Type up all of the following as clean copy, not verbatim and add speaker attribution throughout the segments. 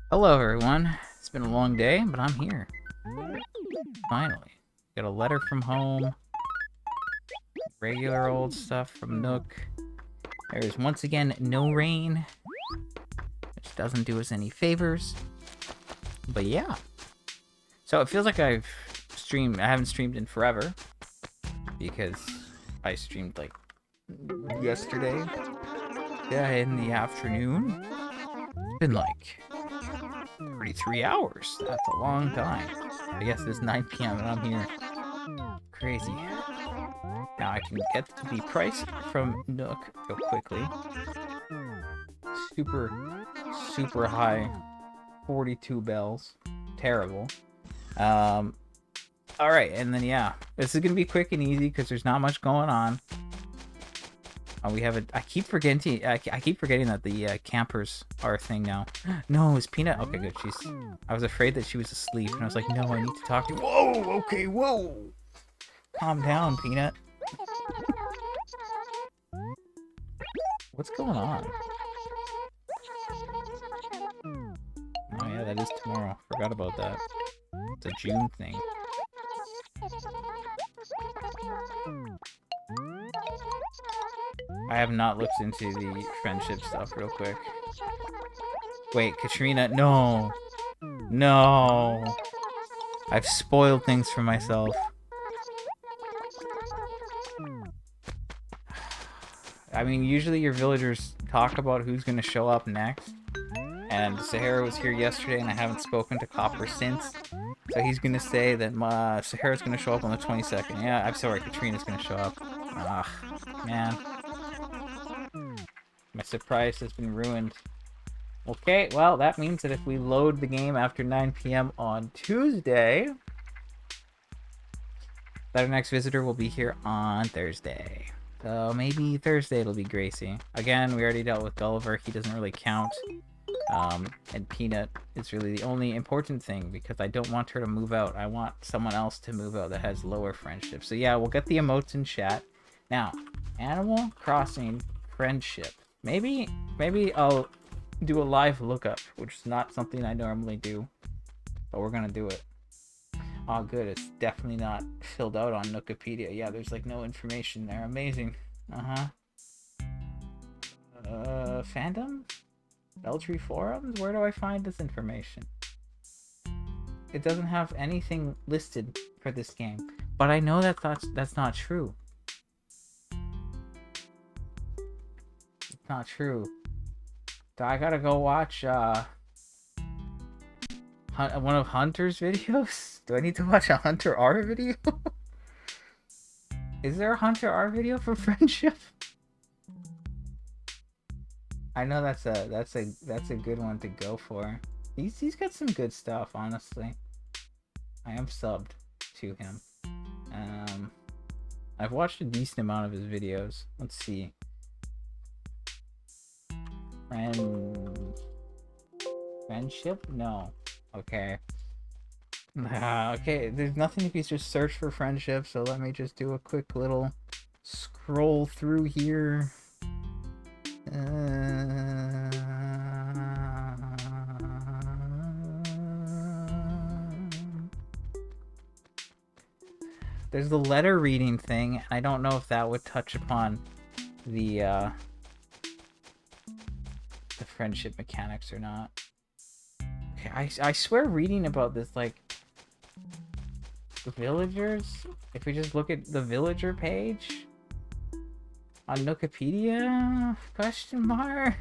Speaker 1: Hello everyone, it's been a long day, but I'm here. Finally. Got a letter from home. Regular old stuff from Nook. There's once again no rain, which doesn't do us any favors. But yeah. So it feels like I haven't streamed in forever. Because I streamed like yesterday. Yeah, in the afternoon. It's been like 33 hours. That's a long time. I guess it's 9 p.m. and I'm here. Crazy. Now I can get the price from Nook real quickly. Super high. 42 bells. Terrible. Alright, and then yeah. This is gonna be quick and easy because there's not much going on. We have I keep forgetting that the campers are a thing now. No, is Peanut? Okay, good. I was afraid that she was asleep, and I was like, no, I need to talk to you. Whoa, okay, whoa. Calm down, Peanut. What's going on? Oh yeah, that is tomorrow. Forgot about that. It's a June thing. I have not looked into the friendship stuff real quick. Wait, Katrina, no. No. I've spoiled things for myself. I mean, usually your villagers talk about who's going to show up next. And Sahara was here yesterday and I haven't spoken to Copper since. So he's going to say that Sahara's going to show up on the 22nd. Yeah, I'm sorry, Katrina's going to show up. Ugh, man. My surprise has been ruined. Okay, well, that means that if we load the game after 9 p.m. on Tuesday, that our next visitor will be here on Thursday. So maybe Thursday it'll be Gracie. Again, we already dealt with Gulliver. He doesn't really count. And Peanut is really the only important thing because I don't want her to move out. I want someone else to move out that has lower friendship. So yeah, we'll get the emotes in chat. Now, Animal Crossing friendship. Maybe I'll do a live lookup, which is not something I normally do, but we're gonna do it. Oh, good. It's definitely not filled out on Nookopedia. Yeah, there's like no information there. Amazing. Fandom? Beltree forums? Where do I find this information? It doesn't have anything listed for this game, but I know that's not true. Not true. So I gotta go watch one of Hunter's videos? Do I need to watch a Hunter R video? Is there a Hunter R video for friendship? I know that's a good one to go for. He's got some good stuff, honestly. I am subbed to him. I've watched a decent amount of his videos. Let's see. Friendship? No. Okay. Okay, there's nothing if you just search for friendship, so let me just do a quick little scroll through here. There's the letter reading thing, and I don't know if that would touch upon the friendship mechanics or not. Okay, I swear reading about this, like, the villagers, if we just look at the villager page on Nookopedia, question mark.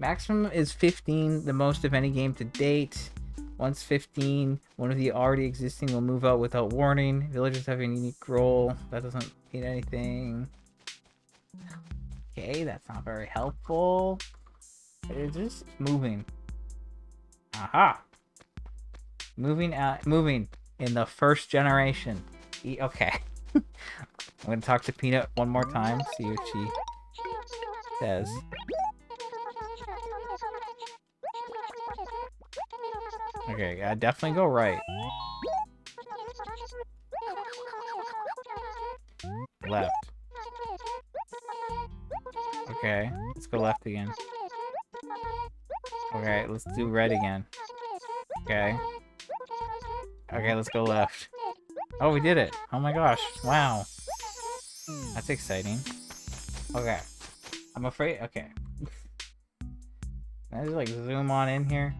Speaker 1: Maximum is 15, the most of any game to date. Once 15, one of the already existing will move out without warning. Villagers have a unique role. That doesn't mean anything. Okay, that's not very helpful. It's just moving. Aha! Moving in the first generation. Okay. I'm gonna talk to Peanut one more time, see what she says. Okay, I definitely go right. Left. Okay, let's go left again. Okay, let's do right again. Okay. Okay, let's go left. Oh, we did it. Oh my gosh. Wow. That's exciting. Okay. I'm afraid. Okay. Can I just like zoom on in here?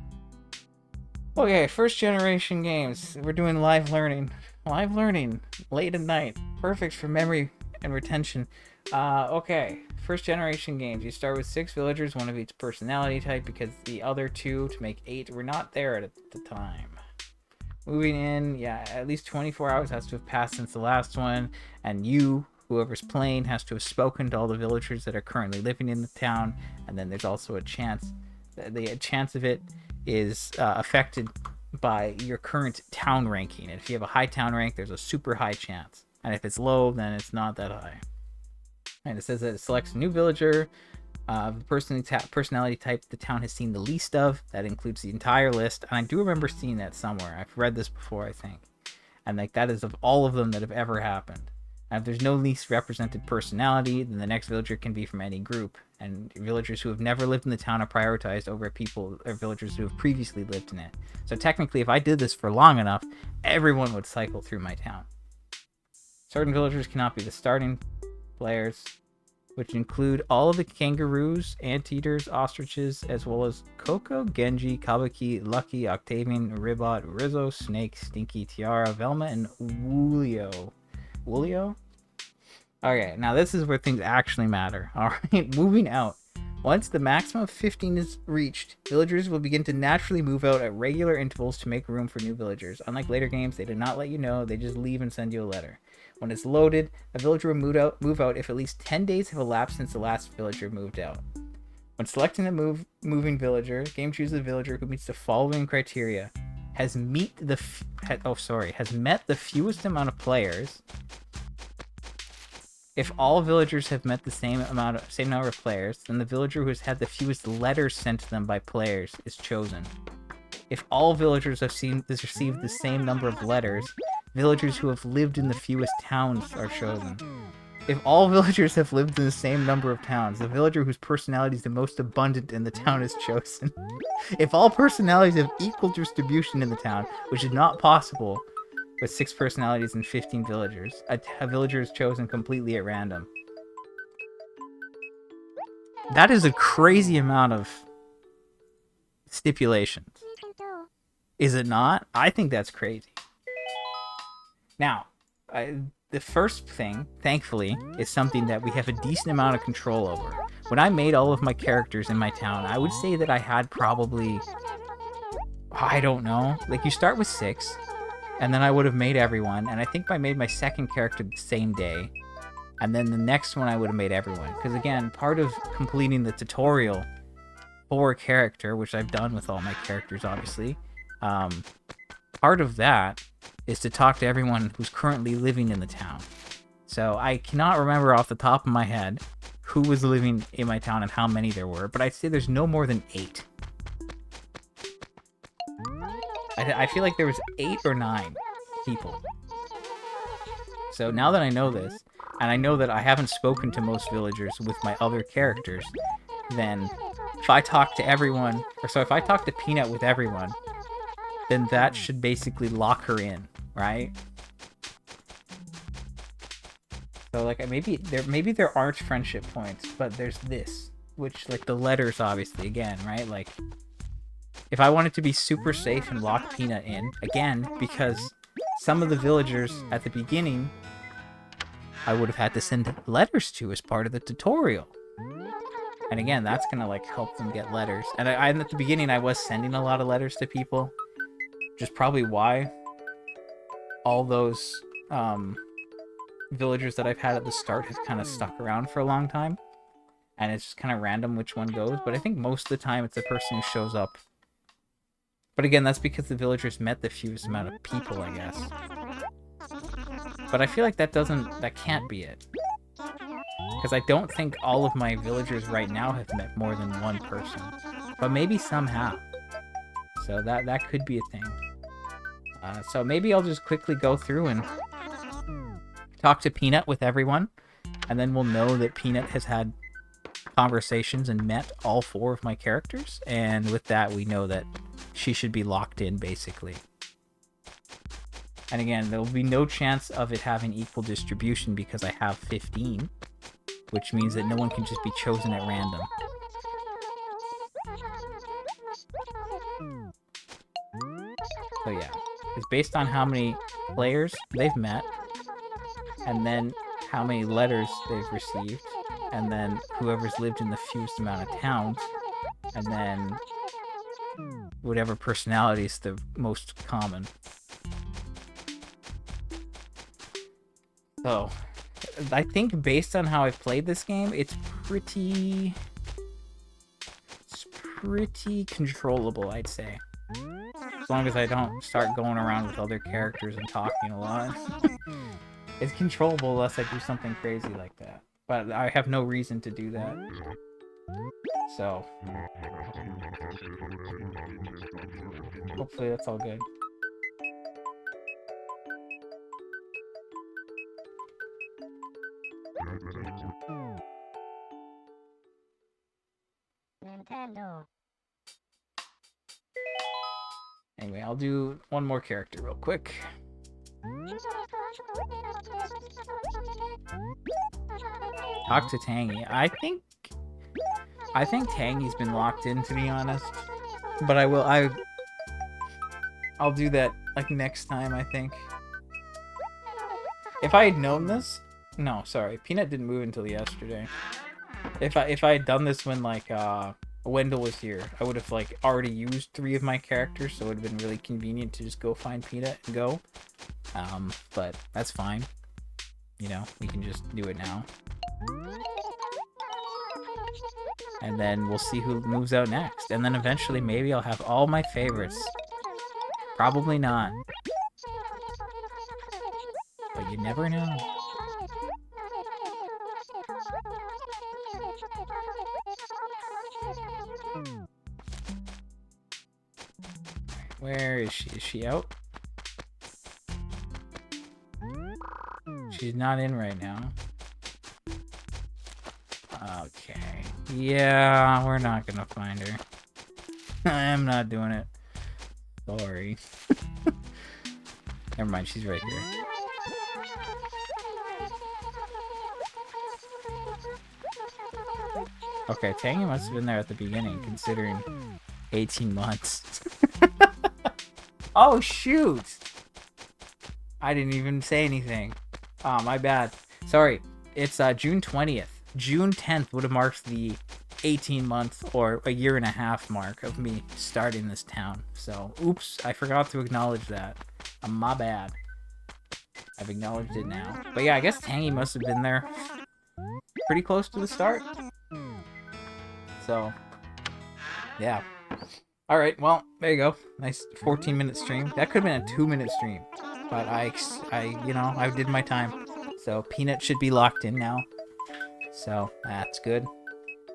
Speaker 1: Okay, first generation games. We're doing live learning. Live learning. Late at night. Perfect for memory and retention. Okay. First generation games. You start with 6 villagers, one of each personality type, because the other 2 to make 8 were not there at the time. Moving in, yeah, at least 24 hours has to have passed since the last one, and you, whoever's playing, has to have spoken to all the villagers that are currently living in the town, and then there's also a chance. The chance of it is affected by your current town ranking, and if you have a high town rank, there's a super high chance, and if it's low, then it's not that high. And it says that it selects a new villager, personality type the town has seen the least of. That includes the entire list, and I do remember seeing that somewhere. I've read this before, I think, and like that is of all of them that have ever happened. And if there's no least represented personality, then the next villager can be from any group, and villagers who have never lived in the town are prioritized over people or villagers who have previously lived in it. So technically, if I did this for long enough, everyone would cycle through my town. Certain villagers cannot be the starting players, which include all of the kangaroos, anteaters, ostriches, as well as Coco, Genji, Kabuki, Lucky, Octavian, Ribot, Rizzo, Snake, Stinky, Tiara, Velma, and Woolio. Woolio? Okay, now this is where things actually matter. Alright, moving out. Once the maximum of 15 is reached, villagers will begin to naturally move out at regular intervals to make room for new villagers. Unlike later games, they do not let you know, they just leave and send you a letter. When it's loaded, a villager will move out if at least 10 days have elapsed since the last villager moved out. When selecting a moving villager, game chooses a villager who meets the following criteria: has met the fewest amount of players. If all villagers have met the same number of players, then the villager who has had the fewest letters sent to them by players is chosen. If all villagers have received the same number of letters, villagers who have lived in the fewest towns are chosen. If all villagers have lived in the same number of towns, the villager whose personality is the most abundant in the town is chosen. If all personalities have equal distribution in the town, which is not possible with 6 personalities and 15 villagers, a villager is chosen completely at random. That is a crazy amount of stipulations. Is it not? I think that's crazy. Now, the first thing, thankfully, is something that we have a decent amount of control over. When I made all of my characters in my town, I would say that I had probably, I don't know, like you start with 6, and then I would have made everyone, and I think I made my second character the same day, and then the next one I would have made everyone. Because again, part of completing the tutorial for a character, which I've done with all my characters, obviously, part of that is to talk to everyone who's currently living in the town. So I cannot remember off the top of my head who was living in my town and how many there were, but I'd say there's no more than 8. I feel like there was 8 or 9 people. So now that I know this, and I know that I haven't spoken to most villagers with my other characters, then if I talk to everyone, if I talk to Peanut with everyone, then that should basically lock her in, right? So like maybe there aren't friendship points, but there's this, which like the letters obviously again, right? Like if I wanted to be super safe and lock Peanut in, again, because some of the villagers at the beginning I would have had to send letters to as part of the tutorial. And again, that's gonna like help them get letters. And I at the beginning I was sending a lot of letters to people, which is probably why all those villagers that I've had at the start have kind of stuck around for a long time. and it's just kind of random which one goes. But I think most of the time it's the person who shows up. But again, that's because the villagers met the fewest amount of people, I guess. But I feel like that can't be it. Because I don't think all of my villagers right now have met more than one person. But maybe some have. So that could be a thing. So maybe I'll just quickly go through and talk to Peanut with everyone. And then we'll know that Peanut has had conversations and met all 4 of my characters. And with that, we know that she should be locked in, basically. And again, there will be no chance of it having equal distribution because I have 15. Which means that no one can just be chosen at random. So yeah, it's based on how many players they've met, and then how many letters they've received, and then whoever's lived in the fewest amount of towns, and then whatever personality is the most common. So I think based on how I've played this game, it's pretty controllable, I'd say. As long as I don't start going around with other characters and talking a lot. It's controllable unless I do something crazy like that. But I have no reason to do that. So hopefully that's all good. Nintendo. Anyway, I'll do one more character real quick. Talk to Tangy. I think Tangy's been locked in, to be honest. But I'll do that like next time, I think. If I had known this, no, sorry, Peanut didn't move until yesterday. If I had done this when like Wendell was here, I would have like already used 3 of my characters, so it would have been really convenient to just go find Peanut and go. But that's fine. You know, we can just do it now. And then we'll see who moves out next. And then eventually maybe I'll have all my favorites. Probably not. But you never know. Where is she? Is she out? She's not in right now. Okay. Yeah, we're not gonna find her. I'm not doing it. Sorry. Never mind, she's right here. Okay, Tangy must have been there at the beginning, considering 18 months. Oh, shoot! I didn't even say anything. Oh, my bad. Sorry, it's June 20th. June 10th would have marked the 18-month or a year and a half mark of me starting this town. So, oops, I forgot to acknowledge that. My bad. I've acknowledged it now. But yeah, I guess Tangy must have been there pretty close to the start. So, yeah. Alright, well, there you go. Nice 14-minute stream. That could have been a 2-minute stream. But I did my time. So, Peanut should be locked in now. So, that's good.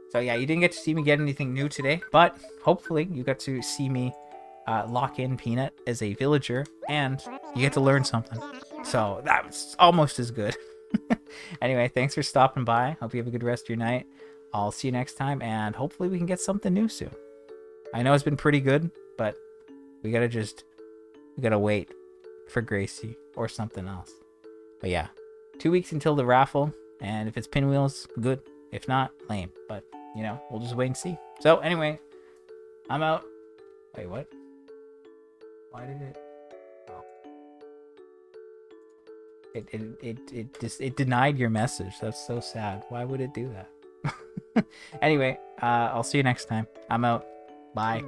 Speaker 1: So, yeah, you didn't get to see me get anything new today. But, hopefully, you got to see me lock in Peanut as a villager. And you get to learn something. So, that was almost as good. Anyway, thanks for stopping by. Hope you have a good rest of your night. I'll see you next time. And hopefully we can get something new soon. I know it's been pretty good, but we gotta wait for Gracie or something else. But yeah, 2 weeks until the raffle, and if it's pinwheels, good. If not, lame. But, you know, we'll just wait and see. So anyway, I'm out. Wait, what? Why did it? Oh. It denied your message. That's so sad. Why would it do that? Anyway, I'll see you next time. I'm out. Bye.